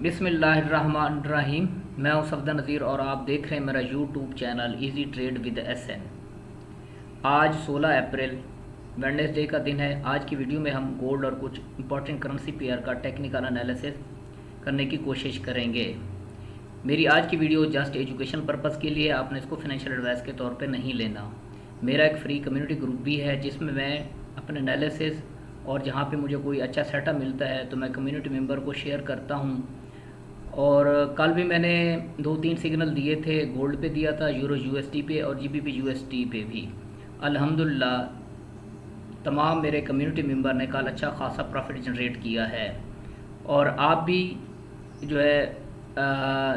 बिस्मिल्लाहिर्रहमानिर्रहीम। मैं हूं सफदर नज़ीर और आप देख रहे हैं मेरा YouTube channel easy trade with SN। आज 16 अप्रैल वेडनेसडे का दिन है। आज की वीडियो में हम गोल्ड और कुछ इंपॉर्टेंट करेंसी पेयर का टेक्निकल एनालिसिस करने की कोशिश करेंगे। मेरी आज की वीडियो जस्ट एजुकेशन पर्पज़ के लिए, आपने इसको फाइनेंशियल एडवाइस के तौर पे नहीं लेना। मेरा एक फ्री कम्युनिटी ग्रुप भी है जिसमें मैं अपने एनालिसिस और जहाँ पे मुझे कोई अच्छा सेटअप मिलता है तो मैं कम्युनिटी मेंबर को शेयर करता हूँ। और कल भी मैंने 2-3 सिग्नल दिए थे। गोल्ड पे दिया था, यूरो USD पे और GBP USD पे भी। अल्हम्दुलिल्लाह तमाम मेरे कम्युनिटी मेंबर ने कल अच्छा खासा प्रॉफिट जनरेट किया है। और आप भी जो है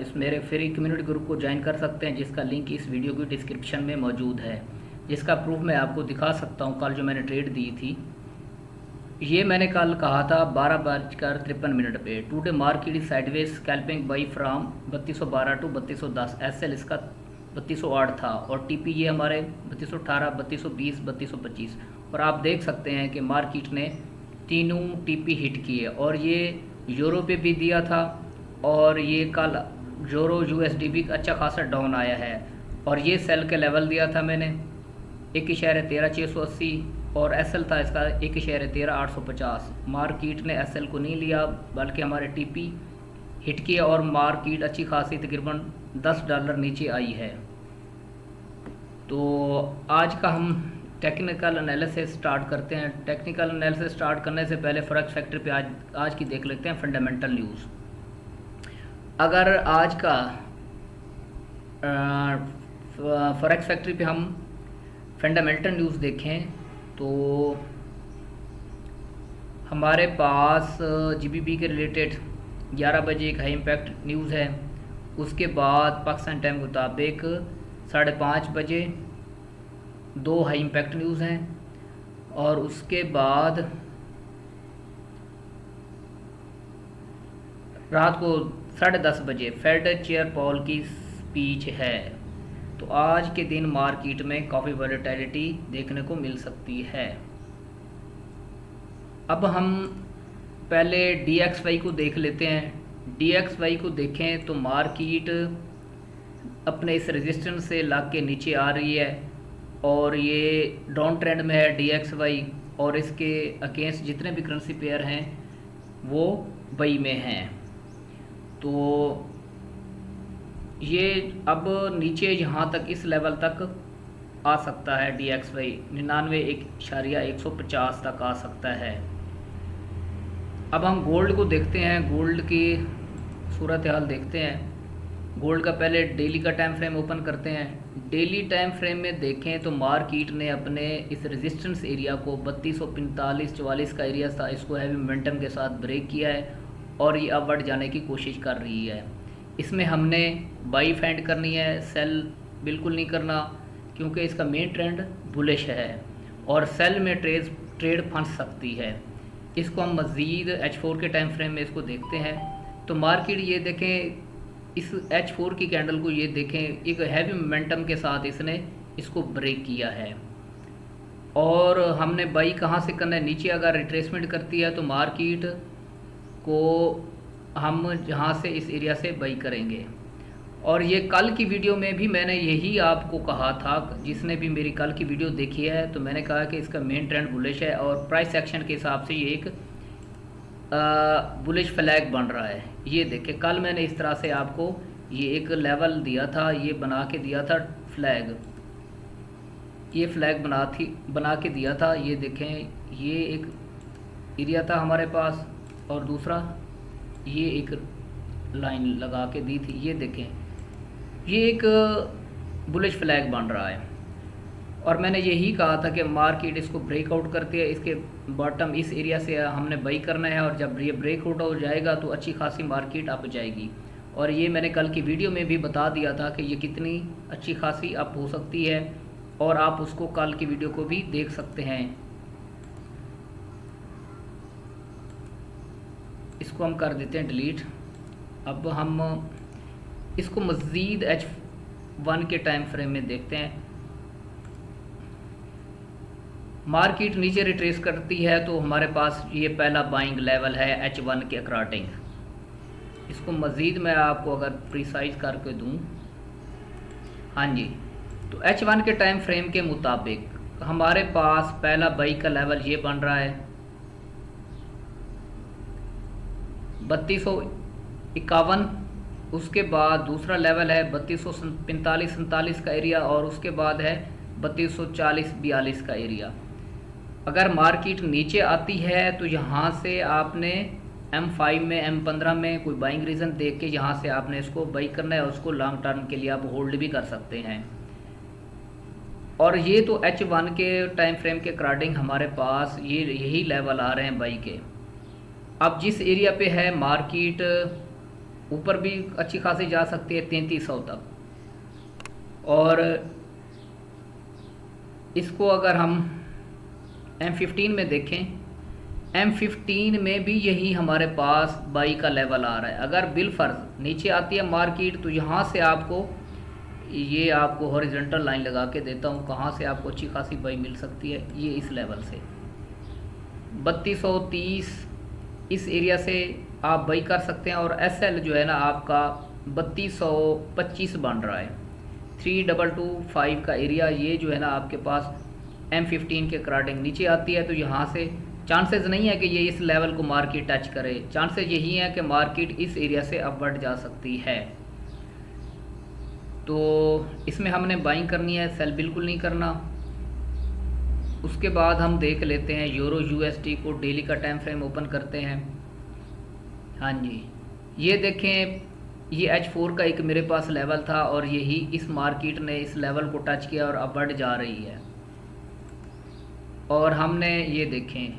इस मेरे फ्री कम्युनिटी ग्रुप को ज्वाइन कर सकते हैं, जिसका लिंक इस वीडियो की डिस्क्रिप्शन में मौजूद है, जिसका प्रूफ मैं आपको दिखा सकता हूँ। कल जो मैंने ट्रेड दी थी, ये मैंने कल कहा था 12:53 पे। Today market is sideways scalping buy from 3212 to 3210। SL इसका 3208 था और TP ये हमारे 3218, 3220, 3225। और आप देख सकते हैं कि मार्केट ने तीनों TP हिट किए। और ये यूरो पे भी दिया था और ये कल यूरो USD भी अच्छा खासा डाउन आया है। और ये सेल के लेवल दिया था मैंने 1.13680 और SL था इसका 1.13850। मार्केट ने SL को नहीं लिया बल्कि हमारे TP हिट किया और मार्केट अच्छी खासी तकरीबन $10 नीचे आई है। तो आज का हम टेक्निकल एनालिसिस स्टार्ट करते हैं। टेक्निकल एनालिसिस स्टार्ट करने से पहले फॉरेक्स फैक्ट्री पे आज की देख लेते हैं फंडामेंटल न्यूज़। अगर आज का फॉरेक्स फैक्ट्री पे हम फंडामेंटल न्यूज़ देखें तो हमारे पास GBP के रिलेटेड 11 बजे एक हाई इम्पैक्ट न्यूज़ है। उसके बाद पाकिस्तान टाइम के मुताबिक 5:30 बजे 2 हाई इम्पैक्ट न्यूज़ हैं। और उसके बाद रात को 10:30 बजे फेड चेयर पॉल की स्पीच है। तो आज के दिन मार्केट में काफ़ी वॉलेटिलिटी देखने को मिल सकती है। अब हम पहले DXY को देख लेते हैं। DXY को देखें तो मार्केट अपने इस रेजिस्टेंस से लाग के नीचे आ रही है और ये डाउन ट्रेंड में है DXY। और इसके अगेंस्ट जितने भी करेंसी पेयर हैं वो बाई में हैं। तो ये अब नीचे यहाँ तक इस लेवल तक आ सकता है। DXY 99.150 तक आ सकता है। अब हम गोल्ड को देखते हैं, गोल्ड की सूरत हाल देखते हैं। गोल्ड का पहले डेली का टाइम फ्रेम ओपन करते हैं। डेली टाइम फ्रेम में देखें तो मार्केट ने अपने इस रेजिस्टेंस एरिया को 3245-44 का एरिया था, इसको हैवी मोमेंटम के साथ ब्रेक किया है और ये अपवर्ड जाने की कोशिश कर रही है। इसमें हमने बाई फाइंड करनी है, सेल बिल्कुल नहीं करना, क्योंकि इसका मेन ट्रेंड बुलिश है और सेल में ट्रेड फंस सकती है। इसको हम मज़ीद H4 के टाइम फ्रेम में इसको देखते हैं तो मार्केट ये देखें, इस H4 की कैंडल को ये देखें, एक हैवी मोमेंटम के साथ इसने इसको ब्रेक किया है। और हमने बाई कहाँ से करना है, नीचे अगर रिट्रेसमेंट करती है तो मार्केट को हम जहाँ से इस एरिया से बाई करेंगे। और ये कल की वीडियो में भी मैंने यही आपको कहा था, जिसने भी मेरी कल की वीडियो देखी है तो मैंने कहा कि इसका मेन ट्रेंड बुलिश है और प्राइस एक्शन के हिसाब से ये एक बुलिश फ्लैग बन रहा है। ये देखिए, कल मैंने इस तरह से आपको ये एक लेवल दिया था, ये बना के दिया था फ्लैग, ये फ्लैग बना के दिया था। ये देखें, ये एक एरिया था हमारे पास और दूसरा ये एक लाइन लगा के दी थी। ये देखें, ये एक बुलिश फ्लैग बन रहा है और मैंने यही कहा था कि मार्केट इसको ब्रेकआउट करती है, इसके बॉटम इस एरिया से हमने बाई करना है और जब ये ब्रेकआउट हो जाएगा तो अच्छी खासी मार्केट अप जाएगी। और ये मैंने कल की वीडियो में भी बता दिया था कि ये कितनी अच्छी खासी अप हो सकती है और आप उसको कल की वीडियो को भी देख सकते हैं। इसको हम कर देते हैं डिलीट। अब हम इसको मज़ीद H1 के टाइम फ्रेम में देखते हैं। मार्केट नीचे रिट्रेस करती है तो हमारे पास ये पहला बाइंग लेवल है H1 के अकॉर्डिंग। इसको मज़ीद मैं आपको अगर प्रिसाइज करके दूं, हाँ जी, तो H1 के टाइम फ्रेम के मुताबिक हमारे पास पहला बाई का लेवल ये बन रहा है 3251। उसके बाद दूसरा लेवल है 3245-47 का एरिया, और उसके बाद है 3240-42 का एरिया। अगर मार्केट नीचे आती है तो यहाँ से आपने M5 में, M15 में कोई बाइंग रीज़न देख के यहाँ से आपने इसको बाई करना है, और उसको लॉन्ग टर्म के लिए आप होल्ड भी कर सकते हैं। और ये तो H1 के टाइम फ्रेम के अकॉर्डिंग हमारे पास ये यही लेवल आ रहे हैं बाई के। अब जिस एरिया पे है मार्केट ऊपर भी अच्छी खासी जा सकती है 3300 तक, और इसको अगर हम M15 में देखें, M15 में भी यही हमारे पास बाई का लेवल आ रहा है। अगर बिलफर्ज नीचे आती है मार्केट तो यहाँ से आपको ये आपको हॉरिजॉन्टल लाइन लगा के देता हूँ कहाँ से आपको अच्छी खासी बाई मिल सकती है। ये इस लेवल से 3230 इस एरिया से आप बाई कर सकते हैं, और SL जो है ना आपका 3225 बन रहा है। 3225 का एरिया ये जो है ना आपके पास M15 के अकॉर्डिंग नीचे आती है, तो यहाँ से चांसेस नहीं है कि ये इस लेवल को मार्केट टच करे। चांसेस यही है कि मार्केट इस एरिया से अपवर्ड जा सकती है। तो इसमें हमने बाइंग करनी है, सेल बिल्कुल नहीं करना। उसके बाद हम देख लेते हैं यूरो USD को, डेली का टाइम फ्रेम ओपन करते हैं। हाँ जी, ये देखें, ये H4 का एक मेरे पास लेवल था, और यही इस मार्केट ने इस लेवल को टच किया और अपवर्ड जा रही है। और हमने ये देखें,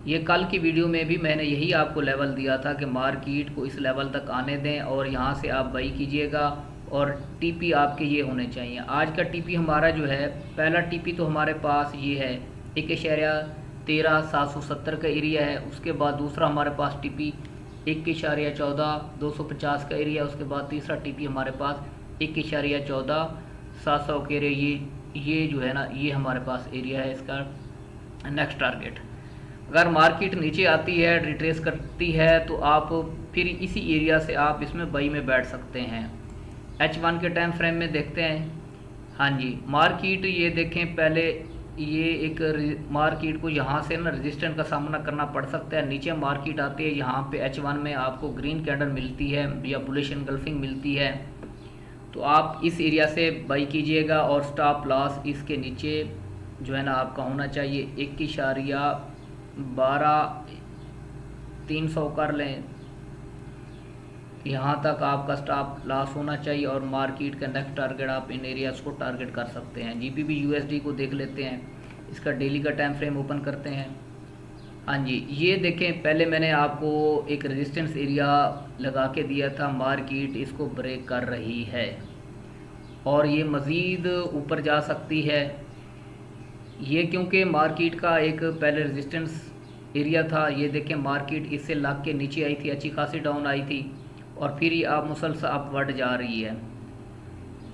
ये कल की वीडियो में भी मैंने यही आपको लेवल दिया था कि मार्केट को इस लेवल तक आने दें और यहाँ से आप बाई कीजिएगा, और टीपी आपके ये होने चाहिए। आज का टीपी हमारा जो है, पहला टीपी तो हमारे पास ये है 1.13770 का एरिया है। उसके बाद दूसरा हमारे पास टीपी 1.14250 का एरिया। उसके बाद तीसरा टीपी हमारे पास 1.14700 के एरिया। ये जो है ना, ये हमारे पास एरिया है इसका नेक्स्ट टारगेट। अगर मार्केट नीचे आती है, रिट्रेस करती है, तो आप फिर इसी एरिया से आप इसमें बाई में बैठ सकते हैं। H1 के टाइम फ्रेम में देखते हैं। हाँ जी, मार्केट ये देखें, पहले ये एक मार्केट को यहाँ से ना रेजिस्टेंस का सामना करना पड़ सकता है। नीचे मार्केट आती है, यहाँ पे H1 में आपको ग्रीन कैंडल मिलती है या बुलिश एनगल्फिंग मिलती है, तो आप इस एरिया से बाई कीजिएगा। और स्टॉप लॉस इसके नीचे जो है ना आपका होना चाहिए 1.12300 कर लें, यहाँ तक आपका स्टॉप लॉस होना चाहिए। और मार्केट का नेक्स्ट टारगेट आप इन एरियाज को टारगेट कर सकते हैं। GBP USD को देख लेते हैं, इसका डेली का टाइम फ्रेम ओपन करते हैं। हाँ जी, ये देखें, पहले मैंने आपको एक रेजिस्टेंस एरिया लगा के दिया था, मार्केट इसको ब्रेक कर रही है और ये मज़ीद ऊपर जा सकती है। ये क्योंकि मार्केट का एक पहले रेजिस्टेंस एरिया था। ये देखें, मार्केट इससे लग के नीचे आई थी, अच्छी खासी डाउन आई थी, और फिर ये आप मुसलसल अपवर्ड जा रही है।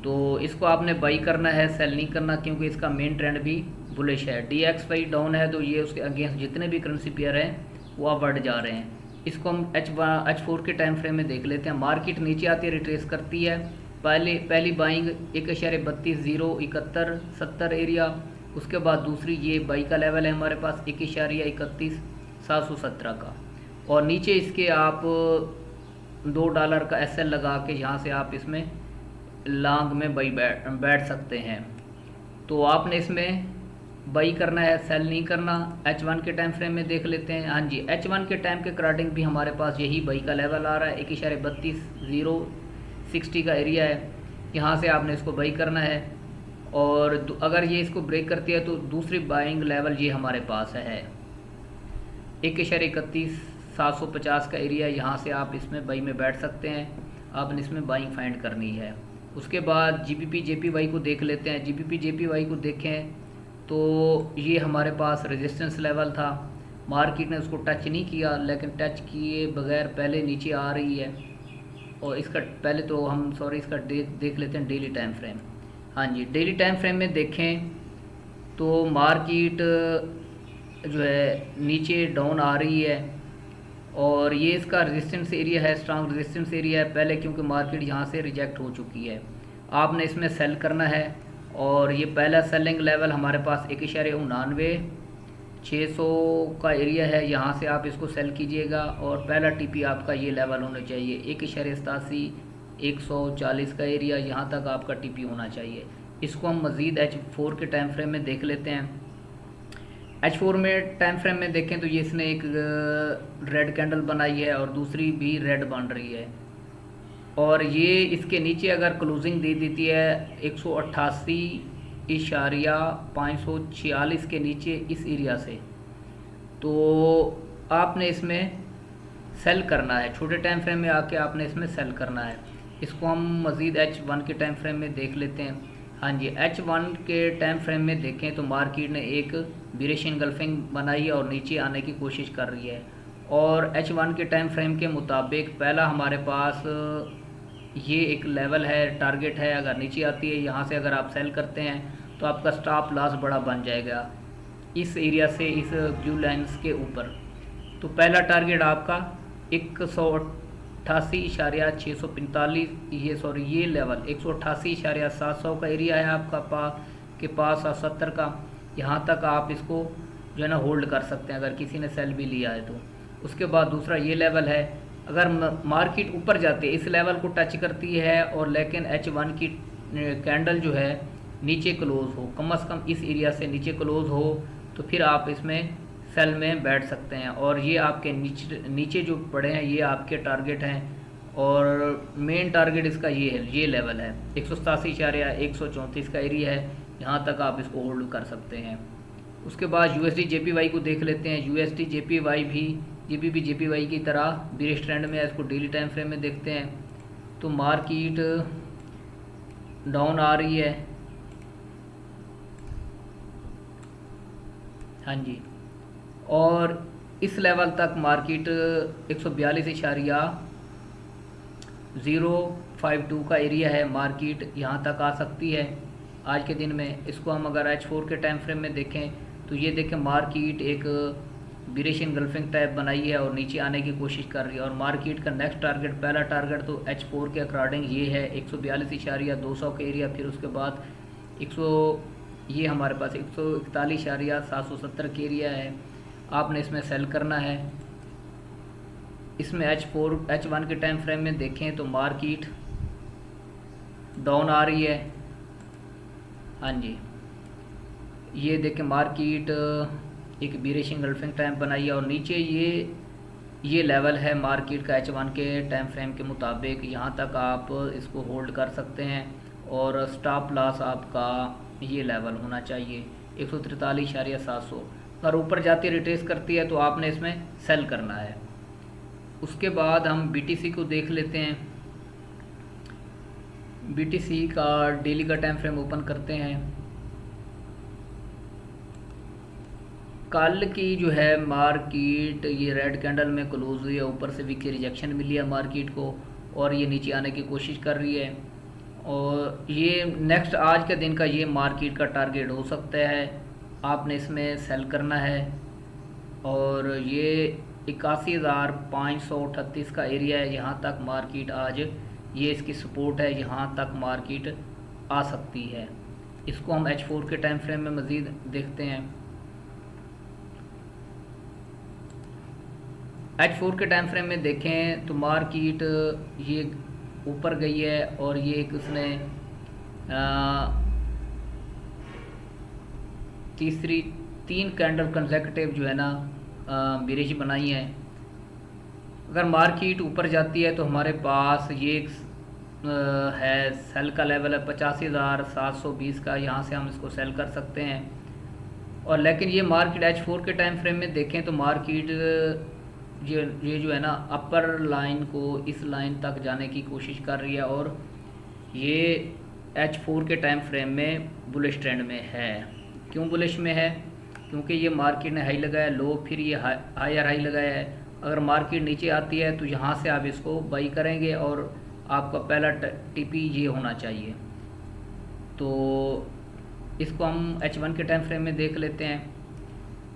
तो इसको आपने बाई करना है, सेल नहीं करना, क्योंकि इसका मेन ट्रेंड भी बुलिश है। DXY डाउन है, तो ये उसके अगेंस्ट जितने भी करेंसी पेयर हैं वो अपवर्ड जा रहे हैं। इसको हम H4 के टाइम फ्रेम में देख लेते हैं। मार्केट नीचे आती है, रिट्रेस करती है। पहली बाइंग 1.32-071-70 एरिया। उसके बाद दूसरी ये बाई का लेवल है हमारे पास 1.31-717 का, और नीचे इसके आप $2 का SL लगा के यहाँ से आप इसमें लॉन्ग में बाई बैठ सकते हैं। तो आपने इसमें बाई करना है, सेल नहीं करना। H1 के टाइम फ्रेम में देख लेते हैं। हाँ जी, H1 के टाइम के अकॉर्डिंग भी हमारे पास यही बाई का लेवल आ रहा है, 1.32-060 का एरिया है। यहाँ से आपने इसको बाई करना है, और अगर ये इसको ब्रेक करती है तो दूसरी बाइंग लेवल ये हमारे पास है 1.31-750 का एरिया। यहाँ से आप इसमें बाई में बैठ सकते हैं, आपने इसमें बाइंग फाइंड करनी है। उसके बाद GBP JPY को देख लेते हैं। GBP JPY को देखें तो ये हमारे पास रेजिस्टेंस लेवल था, मार्केट ने उसको टच नहीं किया, लेकिन टच किए बगैर पहले नीचे आ रही है। और इसका पहले तो हम इसका देख लेते हैं डेली टाइम फ्रेम। हाँ जी, डेली टाइम फ्रेम में देखें तो मार्केट जो है नीचे डाउन आ रही है, और ये इसका रेजिस्टेंस एरिया है, स्ट्रांग रेजिस्टेंस एरिया है पहले, क्योंकि मार्केट यहाँ से रिजेक्ट हो चुकी है। आपने इसमें सेल करना है और ये पहला सेलिंग लेवल हमारे पास 1.99 600 का एरिया है, यहाँ से आप इसको सेल कीजिएगा। और पहला टीपी आपका ये लेवल होना चाहिए 1.87 140 का एरिया, यहाँ तक आपका टीपी होना चाहिए। इसको हम मज़ीद H4 के टाइम फ्रेम में देख लेते हैं। H4 में टाइम फ्रेम में देखें तो ये इसने एक रेड कैंडल बनाई है और दूसरी भी रेड बन रही है, और ये इसके नीचे अगर क्लोजिंग दे देती है 188.546 के नीचे इस एरिया से, तो आपने इसमें सेल करना है। छोटे टाइम फ्रेम में आके आपने इसमें सेल करना है। इसको हम मज़ीद H1 के टाइम फ्रेम में देख लेते हैं। हाँ जी, H1 के टाइम फ्रेम में देखें तो मार्केट ने एक बेरिश एंगल्फिंग बनाई है और नीचे आने की कोशिश कर रही है। और H1 के टाइम फ्रेम के मुताबिक पहला हमारे पास ये एक लेवल है, टारगेट है। अगर नीचे आती है यहाँ से अगर आप सेल करते हैं तो आपका स्टॉप लॉस बड़ा बन जाएगा इस एरिया से, इस ब्लू लाइन्स के ऊपर। तो पहला टारगेट आपका 188.645 ये लेवल 188.700 का एरिया है आपका के पास 70 का। यहाँ तक आप इसको जो है ना होल्ड कर सकते हैं अगर किसी ने सेल भी लिया है तो। उसके बाद दूसरा ये लेवल है, अगर मार्केट ऊपर जाती है इस लेवल को टच करती है और लेकिन H1 की कैंडल जो है नीचे क्लोज हो, कम से कम इस एरिया से नीचे क्लोज हो, तो फिर आप इसमें सेल में बैठ सकते हैं। और ये आपके नीचे जो पड़े हैं ये आपके टारगेट हैं, और मेन टारगेट इसका ये है, ये लेवल है 187.134 का एरिया है, यहाँ तक आप इसको होल्ड कर सकते हैं। उसके बाद USD JPY को देख लेते हैं। USD JPY भी JPY की तरह बेरिश ट्रेंड में है। इसको डेली टाइम फ्रेम में देखते हैं तो मार्केट डाउन आ रही है। हाँ जी, और इस लेवल तक मार्केट 142.052 का एरिया है, मार्केट यहाँ तक आ सकती है आज के दिन में। इसको हम अगर H4 के टाइम फ्रेम में देखें तो ये देखें मार्केट एक बेरिश एंगल्फिंग टाइप बनाई है और नीचे आने की कोशिश कर रही है। और मार्केट का नेक्स्ट टारगेट, पहला टारगेट तो H4 के अकॉर्डिंग ये है 142.200 का एरिया। फिर उसके बाद ये हमारे पास 141.770 का एरिया है, आपने इसमें सेल करना है। इसमें H1 के टाइम फ्रेम में देखें तो मार्केट डाउन आ रही है। हाँ जी, ये देखें मार्केट एक बेरिश एंगल्फिंग टाइप बनाई है और नीचे ये लेवल है मार्केट का H1 के टाइम फ्रेम के मुताबिक, यहाँ तक आप इसको होल्ड कर सकते हैं। और स्टॉप लॉस आपका ये लेवल होना चाहिए 143.700। अगर ऊपर जाती रिट्रेस करती है तो आपने इसमें सेल करना है। उसके बाद हम BTC को देख लेते हैं। BTC का डेली का टाइम फ्रेम ओपन करते हैं। कल की जो है मार्केट ये रेड कैंडल में क्लोज हुई है, ऊपर से वीक रिजेक्शन मिली है मार्केट को और ये नीचे आने की कोशिश कर रही है। और ये नेक्स्ट आज के दिन का ये मार्केट का टारगेट हो सकता है, आपने इसमें सेल करना है। और ये 81,538 का एरिया है, यहाँ तक मार्केट आज ये इसकी सपोर्ट है, यहाँ तक मार्केट आ सकती है। इसको हम H4 के टाइम फ्रेम में मज़ीद देखते हैं। H4 के टाइम फ्रेम में देखें तो मार्केट ये ऊपर गई है और ये एक उसने तीन कैंडल कंसेक्यूटिव जो है ना बेरिश बनाई है। अगर मार्केट ऊपर जाती है तो हमारे पास ये एक है सेल का लेवल है 85,720 का, यहाँ से हम इसको सेल कर सकते हैं। और लेकिन ये मार्केट H4 के टाइम फ्रेम में देखें तो मार्केट ये जो है ना अपर लाइन को इस लाइन तक जाने की कोशिश कर रही है और ये H4 के टाइम फ्रेम में बुलिश ट्रेंड में है। क्यों बुलिश में है? क्योंकि ये मार्केट ने हाई लगाया, लो, फिर ये हायर हाई लगाया है। अगर मार्केट नीचे आती है तो यहाँ से आप इसको बाई करेंगे और आपका पहला टीपी ये होना चाहिए। तो इसको हम H1 के टाइम फ्रेम में देख लेते हैं।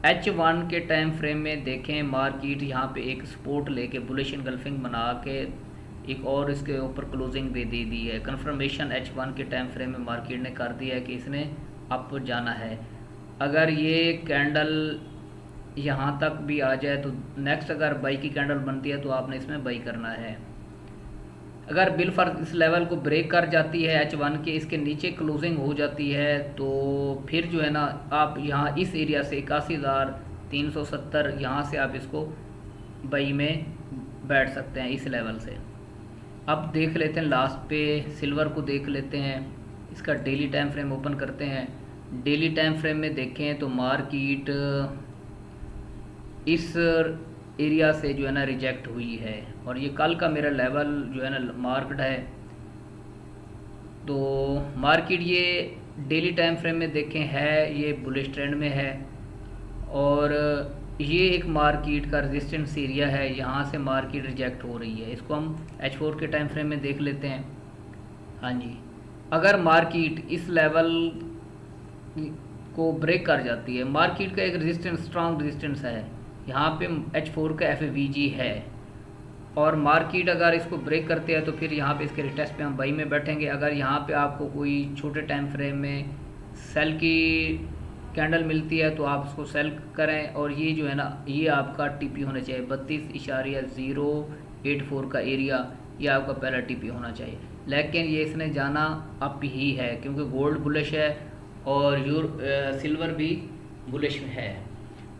H1 के टाइम फ्रेम में देखें मार्केट यहाँ पे एक सपोर्ट लेके बुलिश इनगल्फिंग बना के एक और इसके ऊपर क्लोजिंग भी दे दी है। कंफर्मेशन H1 के टाइम फ्रेम में मार्केट ने कर दिया है कि इसने अप जाना है। अगर ये कैंडल यहाँ तक भी आ जाए तो नेक्स्ट अगर बाई की कैंडल बनती है तो आपने इसमें बाई करना है। अगर बिल फर्ज इस लेवल को ब्रेक कर जाती है H1 के, इसके नीचे क्लोजिंग हो जाती है, तो फिर जो है ना आप यहाँ इस एरिया से 81,370 यहाँ से आप इसको बाई में बैठ सकते हैं इस लेवल से। अब देख लेते हैं लास्ट पे सिल्वर को देख लेते हैं। इसका डेली टाइम फ्रेम ओपन करते हैं। डेली टाइम फ्रेम में देखें तो मार्केट इस एरिया से जो है ना रिजेक्ट हुई है और ये कल का मेरा लेवल जो है ना मार्क्ड है। तो मार्केट ये डेली टाइम फ्रेम में देखें है ये बुलिश ट्रेंड में है और ये एक मार्केट का रेजिस्टेंस एरिया है, यहाँ से मार्केट रिजेक्ट हो रही है। इसको हम H4 के टाइम फ्रेम में देख लेते हैं। हाँ जी, अगर मार्केट इस लेवल को ब्रेक कर जाती है, मार्केट का एक रेजिस्टेंस स्ट्रॉन्ग रेजिस्टेंस है, यहाँ पे H4 का FVG है और मार्केट अगर इसको ब्रेक करते हैं तो फिर यहाँ पे इसके रिटेस्ट पे हम बाई में बैठेंगे। अगर यहाँ पे आपको कोई छोटे टाइम फ्रेम में सेल की कैंडल मिलती है तो आप उसको सेल करें और ये जो है ना ये आपका TP होना चाहिए 32.084 का एरिया, ये आपका पहला TP होना चाहिए। लेकिन ये इसने जाना अप ही है क्योंकि गोल्ड बुलिश है और सिल्वर भी बुलिश है।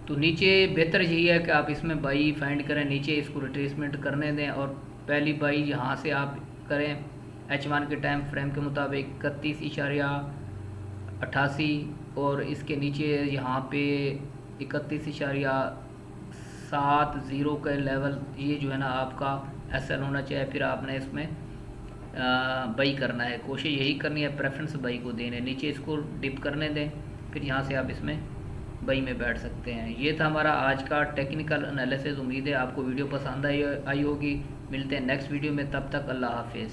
तो नीचे बेहतर यही है कि आप इसमें बाई फाइंड करें, नीचे इसको रिट्रेसमेंट करने दें और पहली बाई यहाँ से आप करें H1 के टाइम फ्रेम के मुताबिक 31.88 और इसके नीचे यहाँ पे 31.70 का लेवल, ये जो है ना आपका SL होना चाहिए। फिर आपने इसमें बाई करना है, कोशिश यही करनी है प्रेफरेंस बाई को देने। नीचे इसको डिप करने दें, फिर यहाँ से आप इसमें बाई में बैठ सकते हैं। ये था हमारा आज का टेक्निकल एनालिसिस। उम्मीद है आपको वीडियो पसंद आई होगी। मिलते हैं नेक्स्ट वीडियो में, तब तक अल्लाह हाफिज़।